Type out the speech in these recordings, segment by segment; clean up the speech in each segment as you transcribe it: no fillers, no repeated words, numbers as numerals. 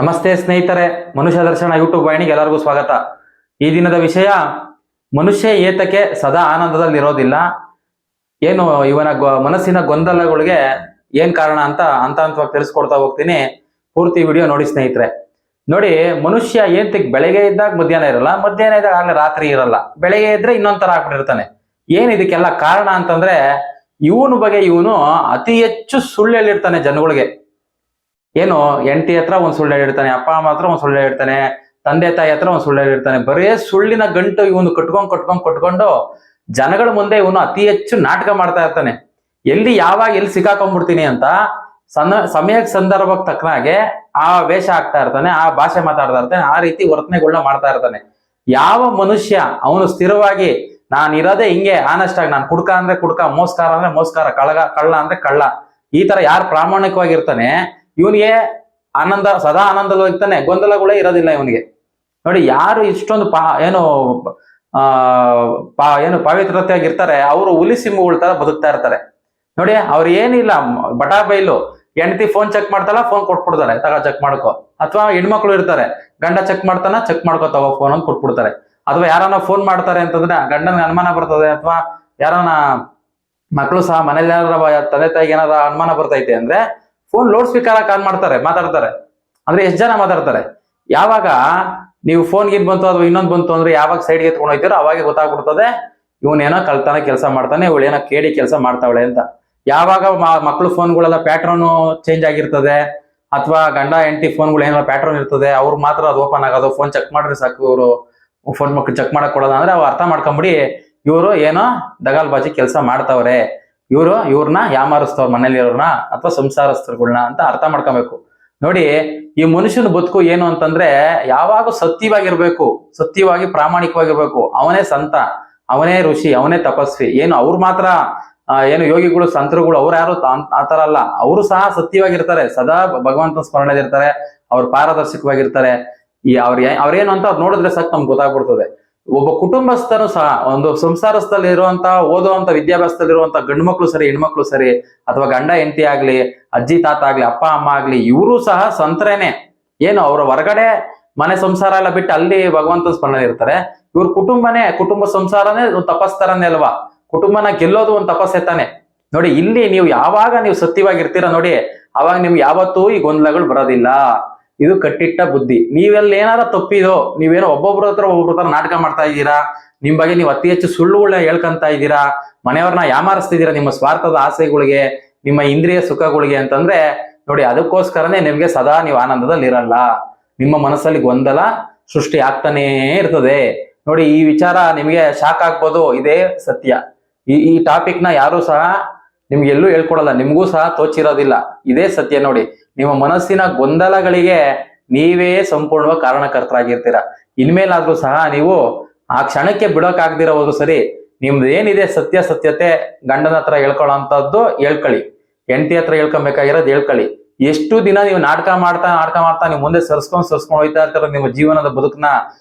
ನಮಸ್ತೆ ಸ್ನೇಹಿತರೆ, ಮನುಷ್ಯ ದರ್ಶನ ಯೂಟ್ಯೂಬ್ ವಾಹಿನಿಗೆ ಎಲ್ಲರಿಗೂ ಸ್ವಾಗತ. ಈ ದಿನದ ವಿಷಯ, ಮನುಷ್ಯ ಏತಕ್ಕೆ ಸದಾ ಆನಂದದಲ್ಲಿರೋದಿಲ್ಲ, ಏನು ಇವನ ಮನಸ್ಸಿನ ಗೊಂದಲಗಳಿಗೆ ಏನ್ ಕಾರಣ ಅಂತ ಹಂತವಾಗಿ ತಿಳಿಸ್ಕೊಡ್ತಾ ಹೋಗ್ತೀನಿ. ಪೂರ್ತಿ ವಿಡಿಯೋ ನೋಡಿ ಸ್ನೇಹಿತರೆ. ನೋಡಿ, ಮನುಷ್ಯ ಏತಕ್ಕೆ ಬೆಳಗ್ಗೆ ಇದ್ದಾಗ ಮಧ್ಯಾಹ್ನ ಇರಲ್ಲ, ಮಧ್ಯಾಹ್ನ ಇದ್ದಾಗ ಆಗಲೇ ರಾತ್ರಿ ಇರಲ್ಲ, ಬೆಳಗ್ಗೆ ಇದ್ರೆ ಇನ್ನೊಂದ್ ತರ ಆಗ್ಬಿಟ್ಟಿರ್ತಾನೆ. ಏನ್ ಇದಕ್ಕೆಲ್ಲ ಕಾರಣ ಅಂತಂದ್ರೆ, ಇವನು ಬಗ್ಗೆ ಇವನು ಅತಿ ಹೆಚ್ಚು ಸುಳ್ಳು ಹೇಳಿರ್ತಾನೆ ಜನಗಳಿಗೆ. ಏನು, ಹೆಂಡತಿ ಹತ್ರ ಒಂದ್ ಸುಳ್ಳು ಹೇಳಿರ್ತಾನೆ, ಅಪ್ಪ ಅಮ್ಮ ಹತ್ರ ಒಂದ್ ಸುಳ್ಳು ಹೇಳಿರ್ತಾನೆ, ತಂದೆ ತಾಯಿ ಹತ್ರ ಒಂದ್ ಸುಳ್ಳು ಹೇಳಿರ್ತಾನೆ. ಬರೇ ಸುಳ್ಳಿನ ಗಂಟು ಇವನು ಕಟ್ಕೊಂಡು ಜನಗಳ ಮುಂದೆ ಇವನು ಅತಿ ಹೆಚ್ಚು ನಾಟಕ ಮಾಡ್ತಾ ಇರ್ತಾನೆ. ಎಲ್ಲಿ ಸಿಕ್ಕಾಕೊಂಡ್ಬಿಡ್ತೀನಿ ಅಂತ ಸಮಯಕ್ಕೆ ಸಂದರ್ಭಕ್ಕೆ ತಕ್ಕನಾಗೆ ಆ ವೇಷ ಆಗ್ತಾ ಇರ್ತಾನೆ, ಆ ಭಾಷೆ ಮಾತಾಡ್ತಾ ಇರ್ತಾನೆ, ಆ ರೀತಿ ವರ್ತನೆಗಳನ್ನ ಮಾಡ್ತಾ ಇರ್ತಾನೆ. ಯಾವ ಮನುಷ್ಯ ಅವನು ಸ್ಥಿರವಾಗಿ ನಾನು ಇರೋದೇ ಹಿಂಗೆ ಆನೆಸ್ಟ್ ಆಗಿ, ನಾನು ಕುಡ್ಕ ಅಂದ್ರೆ ಕುಡ್ಕ, ಮೋಸ್ಕಾರ ಅಂದ್ರೆ ಮೋಸ್ಕಾರ, ಕಳ್ಳ ಅಂದ್ರೆ ಕಳ್ಳ, ಈ ತರ ಯಾರು ಪ್ರಾಮಾಣಿಕವಾಗಿರ್ತಾನೆ ಇವನಿಗೆ ಸದಾ ಆನಂದವಾಗಿರ್ತಾನೆ, ಗೊಂದಲಗಳೇ ಇರೋದಿಲ್ಲ ಇವನಿಗೆ. ನೋಡಿ, ಯಾರು ಇಷ್ಟೊಂದು ಏನು ಪಾವಿತ್ರತೆಯಾಗಿರ್ತಾರೆ ಅವರು ಹುಲಿ ಸಿಂಹಗಳ ತರ ಬದುಕ್ತಾ ಇರ್ತಾರೆ. ನೋಡಿ, ಅವ್ರು ಏನಿಲ್ಲ, ಬಟಾ ಬೈಲು, ಹೆಂಡತಿ ಫೋನ್ ಚೆಕ್ ಮಾಡ್ತಾರ, ಫೋನ್ ಕೊಟ್ಬಿಡ್ತಾರೆ, ತಗೋ ಚೆಕ್ ಮಾಡ್ಕೋ. ಅಥವಾ ಹೆಣ್ಮಕ್ಳು ಇರ್ತಾರೆ, ಗಂಡ ಚೆಕ್ ಮಾಡ್ತಾನ, ಚೆಕ್ ಮಾಡ್ಕೋ ತಗೋ ಫೋನ್ ಅಂತ ಕೊಟ್ಬಿಡ್ತಾರೆ. ಅಥವಾ ಯಾರನ್ನ ಫೋನ್ ಮಾಡ್ತಾರೆ ಅಂತಂದ್ರೆ ಗಂಡನ್ಗೆ ಅನುಮಾನ ಬರ್ತದೆ, ಅಥವಾ ಯಾರನ್ನ ಮಕ್ಕಳು ಸಹ ಮನೇಲಿ ತಂದೆ ತಾಯಿಗೆ ಏನಾರ ಅನುಮಾನ ಬರ್ತೈತೆ ಅಂದ್ರೆ ಫೋನ್ ಲೌಡ್ ಸ್ಪೀಕರ್ ಆನ್ ಮಾಡ್ತಾರೆ, ಮಾತಾಡ್ತಾರೆ. ಅಂದ್ರೆ ಎಷ್ಟು ಜನ ಮಾತಾಡ್ತಾರೆ. ಯಾವಾಗ ನೀವು ಫೋನ್ ಗಿನ್ ಬಂತು ಅಥವಾ ಇನ್ನೊಂದು ಬಂತು ಅಂದ್ರೆ ಯಾವಾಗ ಸೈಡ್ಗೆ ಎತ್ಕೊಂಡು ಹೋಗ್ತೀರೋ ಅವಾಗ ಗೊತ್ತಾಗ್ಬಿಡ್ತದೆ ಇವನೇನೋ ಕಳ್ತನ ಕೆಲಸ ಮಾಡ್ತಾನೆ, ಇವಳೇನೋ ಕೇಳಿ ಕೆಲಸ ಮಾಡ್ತಾವಳೆ ಅಂತ. ಯಾವಾಗ ಮಕ್ಕಳು ಫೋನ್ಗಳೆಲ್ಲ ಪ್ಯಾಟ್ರನ್ ಚೇಂಜ್ ಆಗಿರ್ತದೆ, ಅಥವಾ ಗಂಡ ಹೆಂಡತಿ ಫೋನ್ಗಳು ಏನೋ ಪ್ಯಾಟ್ರನ್ ಇರ್ತದೆ, ಅವ್ರು ಮಾತ್ರ ಅದು ಓಪನ್ ಆಗೋದು. ಫೋನ್ ಚೆಕ್ ಮಾಡ್ರಿ ಸಾಕು, ಇವರು ಫೋನ್ ಮಕ್ಳು ಚೆಕ್ ಮಾಡಕ್ ಕೊಡೋದ ಅಂದ್ರೆ ಅವ್ರು ಅರ್ಥ ಮಾಡ್ಕೊಂಬಿಡಿ, ಇವರು ಏನೋ ದಗಾಲ್ಬಾಜಿ ಕೆಲಸ ಮಾಡ್ತಾವ್ರೆ, ಇವ್ರನ್ನ ಯಾಮಾರಿಸ್ತವ್ರ ಮನೇಲಿ ಇರೋರ್ನ ಅಥವಾ ಸಂಸಾರಸ್ಥರುಗಳನ್ನ ಅಂತ ಅರ್ಥ ಮಾಡ್ಕೊಬೇಕು. ನೋಡಿ, ಈ ಮನುಷ್ಯನ ಬದುಕು ಏನು ಅಂತಂದ್ರೆ ಯಾವಾಗ ಸತ್ಯವಾಗಿರ್ಬೇಕು, ಸತ್ಯವಾಗಿ ಪ್ರಾಮಾಣಿಕವಾಗಿರ್ಬೇಕು. ಅವನೇ ಸಂತ, ಅವನೇ ಋಷಿ, ಅವನೇ ತಪಸ್ವಿ. ಏನು ಅವ್ರು ಮಾತ್ರ ಏನು ಯೋಗಿಗಳು ಸಂತರುಗಳು ಅವ್ರು ಯಾರು ಆತರ ಅಲ್ಲ, ಅವರು ಸಹ ಸತ್ಯವಾಗಿರ್ತಾರೆ, ಸದಾ ಭಗವಂತನ ಸ್ಮರಣೆದಿರ್ತಾರೆ, ಅವ್ರು ಪಾರದರ್ಶಕವಾಗಿರ್ತಾರೆ. ಅವ್ರೇನು ಅಂತ ಅವ್ರು ನೋಡಿದ್ರೆ ಸಾಕು ನಮ್ಗೆ ಗೊತ್ತಾಗ್ಬಿಡ್ತದೆ. ಒಬ್ಬ ಕುಟುಂಬಸ್ಥನು ಸಹ ಒಂದು ಸಂಸಾರಸ್ಥಲ್ಲಿ ಇರುವಂತ ಓದುವಂತ ವಿದ್ಯಾಭ್ಯಾಸದಲ್ಲಿರುವಂತ ಗಂಡು ಮಕ್ಳು ಸರಿ, ಹೆಣ್ಮಕ್ಳು ಸರಿ, ಅಥವಾ ಗಂಡ ಹೆಂಡತಿ ಆಗ್ಲಿ, ಅಜ್ಜಿ ತಾತ ಆಗ್ಲಿ, ಅಪ್ಪ ಅಮ್ಮ ಆಗ್ಲಿ, ಇವರು ಸಹ ಸಂತರೇನೆ. ಏನು ಅವ್ರ ಹೊರಗಡೆ ಮನೆ ಸಂಸಾರ ಎಲ್ಲ ಬಿಟ್ಟು ಅಲ್ಲಿ ಭಗವಂತನ ಸ್ಮರಣೆ ಇರ್ತಾರೆ. ಇವ್ರ ಕುಟುಂಬ ಸಂಸಾರನೇ ತಪಸ್ತಾರನೇ ಅಲ್ವಾ, ಕುಟುಂಬನ ಗೆಲ್ಲೋದು ಒಂದು ತಪಸ್ಸೆ ತಾನೆ. ನೋಡಿ, ಇಲ್ಲಿ ನೀವು ಯಾವಾಗ ನೀವು ಸತ್ಯವಾಗಿರ್ತೀರ ನೋಡಿ, ಅವಾಗ ನಿಮ್ಗೆ ಯಾವತ್ತೂ ಈ ಗೊಂದಲಗಳು ಬರೋದಿಲ್ಲ. ಇದು ಕಟ್ಟಿಟ್ಟ ಬುದ್ಧಿ. ನೀವೆಲ್ಲ ಏನಾರ ತಪ್ಪಿದೋ, ನೀವೇನೋ ಒಬ್ಬೊಬ್ರ ಹತ್ರ ನಾಟಕ ಮಾಡ್ತಾ ಇದ್ದೀರಾ, ನಿಮ್ ಬಗ್ಗೆ ನೀವು ಅತಿ ಹೆಚ್ಚು ಸುಳ್ಳುಗಳನ್ನ ಹೇಳ್ಕೊಂತ ಇದ್ದೀರಾ, ಮನೆಯವ್ರನ್ನ ಯಾಮಾರಿಸ್ತಿದ್ದೀರಾ ನಿಮ್ಮ ಸ್ವಾರ್ಥದ ಆಸೆಗಳಿಗೆ, ನಿಮ್ಮ ಇಂದ್ರಿಯ ಸುಖಗಳಿಗೆ ಅಂತಂದ್ರೆ ನೋಡಿ, ಅದಕ್ಕೋಸ್ಕರನೇ ನಿಮ್ಗೆ ಸದಾ ನೀವು ಆನಂದದಲ್ಲಿ ಇರಲ್ಲ. ನಿಮ್ಮ ಮನಸ್ಸಲ್ಲಿ ಗೊಂದಲ ಸೃಷ್ಟಿ ಆಗ್ತಾನೇ ಇರ್ತದೆ. ನೋಡಿ, ಈ ವಿಚಾರ ನಿಮ್ಗೆ ಶಾಕ್ ಆಗ್ಬೋದು, ಇದೇ ಸತ್ಯ. ಈ ಟಾಪಿಕ್ ನ ಯಾರು ಸಹ ನಿಮ್ಗೆ ಎಲ್ಲೂ ಹೇಳ್ಕೊಡಲ್ಲ, ನಿಮ್ಗೂ ಸಹ ತೋಚಿರೋದಿಲ್ಲ. ಇದೇ ಸತ್ಯ. ನೋಡಿ, ನಿಮ್ಮ ಮನಸ್ಸಿನ ಗೊಂದಲಗಳಿಗೆ ನೀವೇ ಸಂಪೂರ್ಣವಾಗಿ ಕಾರಣಕರ್ತರಾಗಿರ್ತೀರ. ಇನ್ಮೇಲಾದ್ರೂ ಸಹ ನೀವು ಆ ಕ್ಷಣಕ್ಕೆ ಬಿಡೋಕಾಗ್ದಿರೋದು ಸರಿ, ನಿಮ್ದು ಏನಿದೆ ಸತ್ಯತೆ ಗಂಡನ ಹತ್ರ ಹೇಳ್ಕೊಳ್ಳೋಂಥದ್ದು ಹೇಳ್ಕೊಳ್ಳಿ, ಹೆಂಡತಿ ಹತ್ರ ಹೇಳ್ಕೊಬೇಕಾಗಿರೋದು ಹೇಳ್ಕೊಳ್ಳಿ. ಎಷ್ಟು ದಿನ ನೀವು ನಾಟಕ ಮಾಡ್ತಾ ನೀವು ಮುಂದೆ ಸರ್ಸ್ಕೊಂಡು ಹೋಯ್ತಾ ಇರ್ತಾರ ನಿಮ್ಮ ಜೀವನದ ಬದುಕನ್ನ,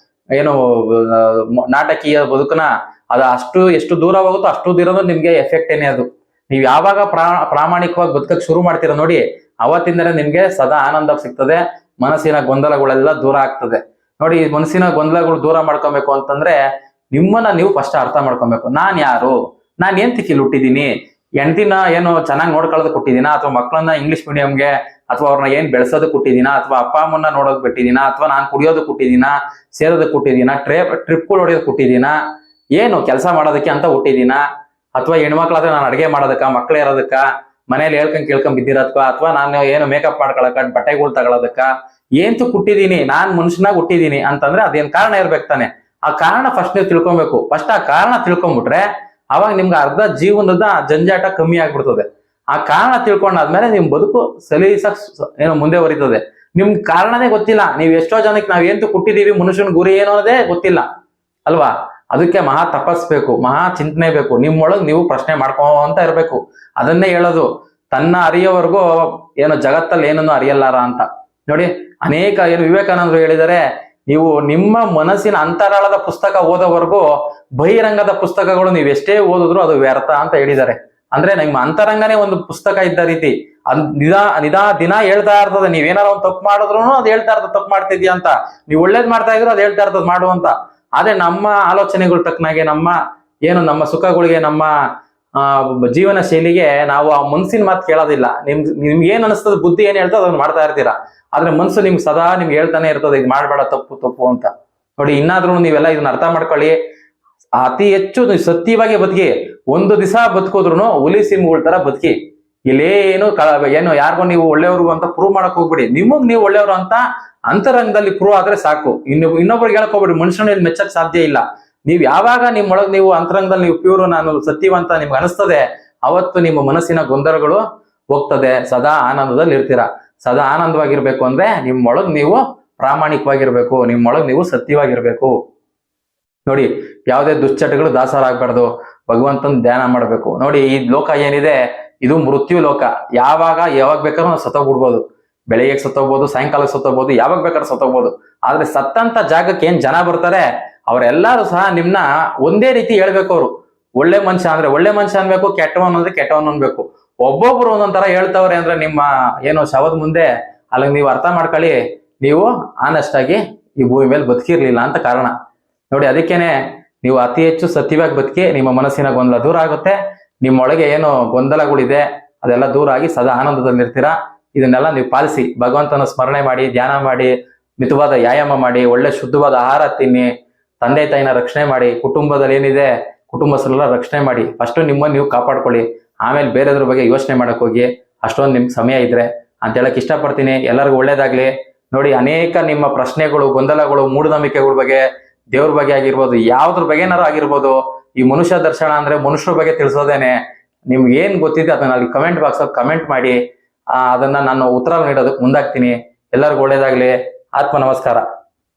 ಏನು ನಾಟಕೀಯ ಬದುಕನ್ನ, ಅದು ಎಷ್ಟು ದೂರ ಹೋಗುತ್ತೋ ಅಷ್ಟು ದೂರ ನಿಮ್ಗೆ ಎಫೆಕ್ಟ್ ಏನೇ ಅದು. ನೀವು ಯಾವಾಗ ಪ್ರಾಮಾಣಿಕವಾಗಿ ಬದುಕಕ್ಕೆ ಶುರು ಮಾಡ್ತೀರಾ ನೋಡಿ, ಅವತ್ತಿಂದನೇ ನಿಮ್ಗೆ ಸದಾ ಆನಂದ ಸಿಗ್ತದೆ, ಮನಸ್ಸಿನ ಗೊಂದಲಗಳೆಲ್ಲ ದೂರ ಆಗ್ತದೆ. ನೋಡಿ, ಮನಸ್ಸಿನ ಗೊಂದಲಗಳು ದೂರ ಮಾಡ್ಕೊಬೇಕು ಅಂತಂದ್ರೆ ನಿಮ್ಮನ್ನ ನೀವು ಫಸ್ಟ್ ಅರ್ಥ ಮಾಡ್ಕೊಬೇಕು. ನಾನ್ ಯಾರು, ನಾನ್ ಏನ್ ತಿಕ್ಕಿಲ್ ಹುಟ್ಟಿದೀನಿ, ಹೆಂಡತಿನ ಏನು ಚೆನ್ನಾಗಿ ನೋಡ್ಕೊಳ್ಳೋದು ಕೊಟ್ಟಿದ್ದೀನ, ಅಥವಾ ಮಕ್ಕಳನ್ನ ಇಂಗ್ಲಿಷ್ ಮೀಡಿಯಂಗೆ ಅಥವಾ ಅವ್ರನ್ನ ಏನ್ ಬೆಳೆಸೋದು ಕೊಟ್ಟಿದ್ದೀನ, ಅಥವಾ ಅಪ್ಪ ಅಮ್ಮನ್ನ ನೋಡೋದು ಬಿಟ್ಟಿದ್ದೀನ, ಅಥವಾ ನಾನು ಕುಡಿಯೋದು ಕೊಟ್ಟಿದ್ದೀನ, ಸೇರೋದಕ್ಕೆ ಕೊಟ್ಟಿದ್ದೀನ, ಟ್ರಿಪ್ಗಳು ಹೊಡೆಯೋದು ಕೊಟ್ಟಿದ್ದೀನ, ಏನು ಕೆಲಸ ಮಾಡೋದಕ್ಕೆ ಅಂತ ಹುಟ್ಟಿದ್ದೀನ, ಅಥವಾ ಹೆಣ್ಮಕ್ಳಾದ್ರೆ ನಾನು ಅಡುಗೆ ಮಾಡೋದಕ್ಕ, ಮಕ್ಳು ಇರೋದಕ್ಕ, ಮನೇಲಿ ಕೇಳ್ಕೊಂಡ್ ಬಿದ್ದಿರೋದಕ್ಕ, ಅಥವಾ ನಾನು ಏನು ಮೇಕಪ್ ಮಾಡ್ಕೊಳಕ, ಬಟ್ಟೆಗಳು ತಗೊಳೋದಕ್ಕ, ಏಂತು ಹುಟ್ಟಿದೀನಿ, ನಾನ್ ಮನುಷ್ಯನಾಗ ಹುಟ್ಟಿದೀನಿ ಅಂತಂದ್ರೆ ಅದೇನ್ ಕಾರಣ ಇರ್ಬೇಕು ತಾನೆ. ಆ ಕಾರಣ ಫಸ್ಟ್ ನೀವು ತಿಳ್ಕೊಬೇಕು. ಫಸ್ಟ್ ಆ ಕಾರಣ ತಿಳ್ಕೊಂಡ್ಬಿಟ್ರೆ ಅವಾಗ ನಿಮ್ಗೆ ಅರ್ಧ ಜೀವನದ ಜಂಜಾಟ ಕಮ್ಮಿ ಆಗ್ಬಿಡ್ತದೆ. ಆ ಕಾರಣ ತಿಳ್ಕೊಂಡಾದ್ಮೇಲೆ ನಿಮ್ ಬದುಕು ಏನೋ ಮುಂದೆ ಹೊರಿತದೆ. ನಿಮ್ಗೆ ಕಾರಣನೇ ಗೊತ್ತಿಲ್ಲ. ನೀವು ಎಷ್ಟೋ ಜನಕ್ಕೆ ನಾವ್ ಏಂತು ಹುಟ್ಟಿದೀವಿ, ಮನುಷ್ಯನ ಗುರಿ ಏನೋ ಅನ್ನೋದೇ ಗೊತ್ತಿಲ್ಲ ಅಲ್ವಾ. ಅದಕ್ಕೆ ಮಹಾ ತಪಸ್ಬೇಕು, ಮಹಾ ಚಿಂತನೆ ಬೇಕು. ನಿಮ್ಮೊಳಗ್ ನೀವು ಪ್ರಶ್ನೆ ಮಾಡ್ಕೊಂತ ಇರ್ಬೇಕು. ಅದನ್ನೇ ಹೇಳೋದು, ತನ್ನ ಅರಿಯೋವರೆಗೂ ಏನೋ ಜಗತ್ತಲ್ಲಿ ಏನನ್ನು ಅರಿಯಲ್ಲಾರ ಅಂತ. ನೋಡಿ, ಅನೇಕ ವಿವೇಕಾನಂದರು ಹೇಳಿದರೆ, ನೀವು ನಿಮ್ಮ ಮನಸ್ಸಿನ ಅಂತರಾಳದ ಪುಸ್ತಕ ಓದೋವರೆಗೂ ಬಹಿರಂಗದ ಪುಸ್ತಕಗಳು ನೀವು ಎಷ್ಟೇ ಓದಿದ್ರು ಅದು ವ್ಯರ್ಥ ಅಂತ ಹೇಳಿದ್ದಾರೆ. ಅಂದ್ರೆ ನಿಮ್ಮ ಅಂತರಂಗನೇ ಒಂದು ಪುಸ್ತಕ ಇದ್ದ ರೀತಿ, ದಿನ ಹೇಳ್ತಾ ಇರ್ತದೆ. ನೀವೇನಾರ ಒಂದು ತಪ್ಪು ಮಾಡಿದ್ರು ಅದು ಹೇಳ್ತಾ ಇರ್ತದೆ ತಪ್ಪು ಮಾಡ್ತಿದ್ಯಾ ಅಂತ. ನೀವು ಒಳ್ಳೇದ್ ಮಾಡ್ತಾ ಇದ್ರು ಅದು ಹೇಳ್ತಾ ಇರ್ತದೆ ಮಾಡು ಅಂತ. ಆದ್ರೆ ನಮ್ಮ ಆಲೋಚನೆಗಳು ತಕ್ಕನಾಗೆ, ನಮ್ಮ ಸುಖಗಳಿಗೆ, ನಮ್ಮ ಜೀವನ ಶೈಲಿಗೆ ನಾವು ಆ ಮನ್ಸಿನ ಮಾತು ಕೇಳೋದಿಲ್ಲ. ನಿಮ್ಗೆ ಏನ್ ಅನಿಸ್ತದ, ಬುದ್ಧಿ ಏನ್ ಹೇಳ್ತದೆ ಅದನ್ನ ಮಾಡ್ತಾ ಇರ್ತೀರಾ. ಆದ್ರೆ ಮನ್ಸು ನಿಮ್ಗೆ ಸದಾ ನಿಮ್ಗೆ ಹೇಳ್ತಾನೆ ಇರ್ತದೆ ಇದು ಮಾಡ್ಬೇಡ, ತಪ್ಪು ತಪ್ಪು ಅಂತ. ನೋಡಿ, ಇನ್ನಾದ್ರೂ ನೀವೆಲ್ಲ ಇದನ್ನ ಅರ್ಥ ಮಾಡ್ಕೊಳ್ಳಿ. ಅತಿ ಹೆಚ್ಚು ಸತ್ಯವಾಗಿ ಬದುಕಿ. ಒಂದು ದಿವಸ ಬದುಕೋದ್ರು ಹುಲಿ ಸಿಂಹಗಳ ತರ ಬದುಕಿ. ಇಲ್ಲೇನು ಯಾರಿಗೋ ನೀವು ಒಳ್ಳೆಯವರು ಅಂತ ಪ್ರೂವ್ ಮಾಡಕ್ ಹೋಗ್ಬಿಡಿ. ನಿಮಗ್ ನೀವು ಒಳ್ಳೆಯವರು ಅಂತ ಅಂತರಂಗದಲ್ಲಿ ಪ್ರೂವ್ ಆದ್ರೆ ಸಾಕು. ಇನ್ನೊಬ್ರಿಗೆ ಹೇಳಕ್ ಹೋಗ್ಬಿಡಿ. ಮನುಷ್ಯನಲ್ಲಿ ಮೆಚ್ಚಕ್ ಸಾಧ್ಯ ಇಲ್ಲ. ನೀವ್ ಯಾವಾಗ ನಿಮ್ಮೊಳಗ್ ನೀವು ಅಂತರಂಗದಲ್ಲಿ ನೀವು ಪ್ಯೂರ್, ನಾನು ಸತ್ಯವಂತ ನಿಮ್ಗೆ ಅನಿಸ್ತದೆ, ಅವತ್ತು ನಿಮ್ಮ ಮನಸ್ಸಿನ ಗೊಂದಲಗಳು ಹೋಗ್ತದೆ. ಸದಾ ಆನಂದದಲ್ಲಿ ಇರ್ತೀರಾ. ಸದಾ ಆನಂದವಾಗಿರ್ಬೇಕು ಅಂದ್ರೆ ನಿಮ್ಮೊಳಗ್ ನೀವು ಪ್ರಾಮಾಣಿಕವಾಗಿರ್ಬೇಕು, ನಿಮ್ಮೊಳಗ್ ನೀವು ಸತ್ಯವಾಗಿರ್ಬೇಕು. ನೋಡಿ, ಯಾವುದೇ ದುಶ್ಚಟಗಳು ದಾಸರಾಗಬಾರ್ದು. ಭಗವಂತನ ಧ್ಯಾನ ಮಾಡ್ಬೇಕು. ನೋಡಿ, ಈ ಲೋಕ ಏನಿದೆ ಇದು ಮೃತ್ಯು ಲೋಕ. ಯಾವಾಗ ಬೇಕಾದ್ರೂ ನಾವು ಸತ್ತೋಗ್ಬಿಡ್ಬೋದು. ಬೆಳಿಗ್ಗೆ ಸತ್ತೋಗ್ಬೋದು, ಸಾಯಂಕಾಲಕ್ಕೆ ಸತ್ತೋಗ್ಬೋದು, ಯಾವಾಗ ಬೇಕಾದ್ರೂ ಸತ್ತೋಗ್ಬೋದು. ಆದ್ರೆ ಸತ್ತಂತ ಜಾಗಕ್ಕೆ ಏನ್ ಜನ ಬರ್ತಾರೆ ಅವರೆಲ್ಲರೂ ಸಹ ನಿಮ್ನ ಒಂದೇ ರೀತಿ ಹೇಳ್ಬೇಕು. ಅವರು ಒಳ್ಳೆ ಮನುಷ್ಯ ಅಂದ್ರೆ ಒಳ್ಳೆ ಮನುಷ್ಯ ಅನ್ಬೇಕು, ಕೆಟ್ಟವನ್ ಅಂದ್ರೆ ಕೆಟ್ಟವನ್ ಅನ್ಬೇಕು. ಒಬ್ಬೊಬ್ರು ಒಂದೊಂದ್ ತರ ಹೇಳ್ತವ್ರೆ ಅಂದ್ರೆ ನಿಮ್ಮ ಶವದ ಮುಂದೆ ಅಲ್ಲಿ ನೀವು ಅರ್ಥ ಮಾಡ್ಕೊಳ್ಳಿ, ನೀವು ಆನೆಸ್ಟ್ ಆಗಿ ಈ ಭೂಮಿ ಮೇಲೆ ಬದುಕಿರ್ಲಿಲ್ಲ ಅಂತ ಕಾರಣ. ನೋಡಿ, ಅದಕ್ಕೇನೆ ನೀವು ಅತಿ ಹೆಚ್ಚು ಸತ್ಯವಾಗಿ ಬದುಕಿ ನಿಮ್ಮ ಮನಸ್ಸಿನ ಗೊಂದಲ ದೂರ ಆಗುತ್ತೆ. ನಿಮ್ಮೊಳಗೆ ಏನು ಗೊಂದಲಗಳಿದೆ ಅದೆಲ್ಲ ದೂರ ಆಗಿ ಸದಾ ಆನಂದದಲ್ಲಿರ್ತೀರಾ. ಇದನ್ನೆಲ್ಲ ನೀವು ಪಾಲಿಸಿ. ಭಗವಂತನ ಸ್ಮರಣೆ ಮಾಡಿ, ಧ್ಯಾನ ಮಾಡಿ, ಮಿತವಾದ ವ್ಯಾಯಾಮ ಮಾಡಿ, ಒಳ್ಳೆ ಶುದ್ಧವಾದ ಆಹಾರ ತಿನ್ನಿ, ತಂದೆ ತಾಯಿನ ರಕ್ಷಣೆ ಮಾಡಿ, ಕುಟುಂಬದಲ್ಲಿ ಏನಿದೆ ಕುಟುಂಬಸ್ಥರೆಲ್ಲ ರಕ್ಷಣೆ ಮಾಡಿ. ಫಸ್ಟ್ ನಿಮ್ಮನ್ನು ನೀವು ಕಾಪಾಡ್ಕೊಳ್ಳಿ, ಆಮೇಲೆ ಬೇರೆದ್ರ ಬಗ್ಗೆ ಯೋಚನೆ ಮಾಡಕ್ ಹೋಗಿ. ಅಷ್ಟೊಂದು ನಿಮ್ಗೆ ಸಮಯ ಇದ್ರೆ ಅಂತ ಹೇಳಕ್ ಇಷ್ಟಪಡ್ತೀನಿ. ಎಲ್ಲರಿಗೂ ಒಳ್ಳೇದಾಗ್ಲಿ. ನೋಡಿ, ಅನೇಕ ನಿಮ್ಮ ಪ್ರಶ್ನೆಗಳು, ಗೊಂದಲಗಳು, ಮೂಢನಂಬಿಕೆಗಳ ಬಗ್ಗೆ, ದೇವ್ರ ಬಗ್ಗೆ ಆಗಿರ್ಬೋದು, ಯಾವ್ದ್ರ ಬಗ್ಗೆನಾರು ಆಗಿರ್ಬೋದು, ಈ ಮನುಷ್ಯ ದರ್ಶನ ಅಂದ್ರೆ ಮನುಷ್ಯರ ಬಗ್ಗೆ ತಿಳಿಸೋದೇನೆ. ನಿಮ್ಗೆ ಏನ್ ಗೊತ್ತಿದೆ ಅದನ್ನ ಅಲ್ಲಿ ಕಮೆಂಟ್ ಬಾಕ್ಸ್ ಅಲ್ಲಿ ಕಮೆಂಟ್ ಮಾಡಿ. ಅದನ್ನ ನಾನು ಉತ್ತರ ನೀಡೋದಕ್ಕೆ ಮುಂದಾಗ್ತೀನಿ. ಎಲ್ಲರಿಗೂ ಒಳ್ಳೇದಾಗ್ಲಿ. ಆತ್ಮ ನಮಸ್ಕಾರ.